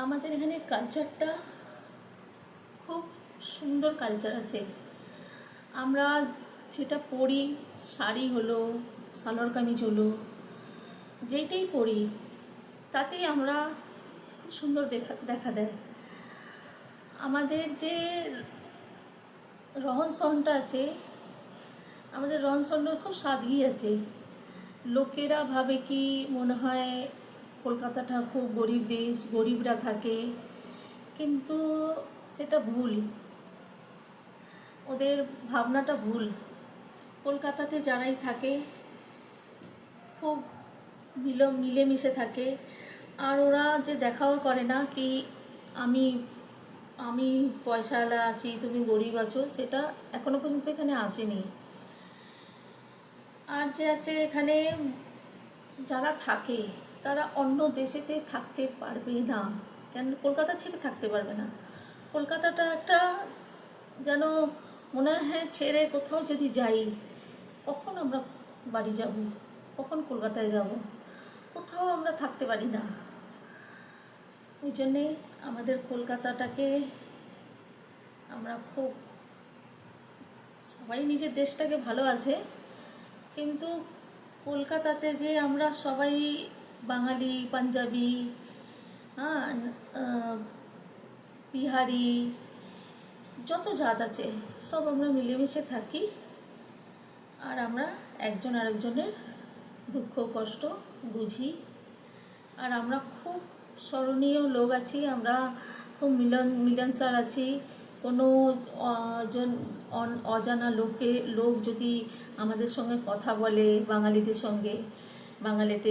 আমাদের এখানে কালচারটা খুব সুন্দর কালচার আছে। আমরা যেটা পরি, শাড়ি হলো, সালোয়ার কামিজ হলো, যেইটাই পরি তাতেই আমরা খুব সুন্দর দেখা দেয়। আমাদের যে রহন সহনটা আছে, আমাদের রহন সহনটা খুব সাদগি আছে। লোকেরা ভাবে কি মনে হয় কলকাতাটা খুব গরিব দেশ, গরিবরা থাকে, কিন্তু সেটা ভুল। ওদের ভাবনাটা ভুল। কলকাতাতে যারাই থাকে খুব মিলেমিশে থাকে। আর ওরা যে দেখাও করে না কি আমি আমি পয়সাওয়ালা আছি, তুমি গরিব আছো, সেটা এখনো পর্যন্ত এখানে আসেনি। আর যে আছে এখানে যারা থাকে তারা অন্য দেশেতে থাকতে পারবে না, কেন কলকাতা ছেড়ে থাকতে পারবে না। কলকাতাটা একটা যেন মনে হয় ছেড়ে কোথাও যদি যাই, কখন আমরা বাড়ি যাব, কখন কলকাতায় যাব, কোথাও আমরা থাকতে পারি না। ওই জন্যে আমাদের কলকাতাটাকে আমরা খুব, সবাই নিজের দেশটাকে ভালোবাসে, কিন্তু কলকাতাতে যে আমরা সবাই বাঙালি, পাঞ্জাবি, হ্যাঁ, বিহারি, যত জাত আছে সব আমরা মিলেমিশে থাকি। আর আমরা একজন আরেকজনের দুঃখ কষ্ট বুঝি। আর আমরা খুব স্মরণীয় লোক আছি, আমরা খুব মিলনসার আছি। কোনো অজানা লোক যদি আমাদের সঙ্গে কথা বলে, বাঙালিদের সঙ্গে, বাঙালিতে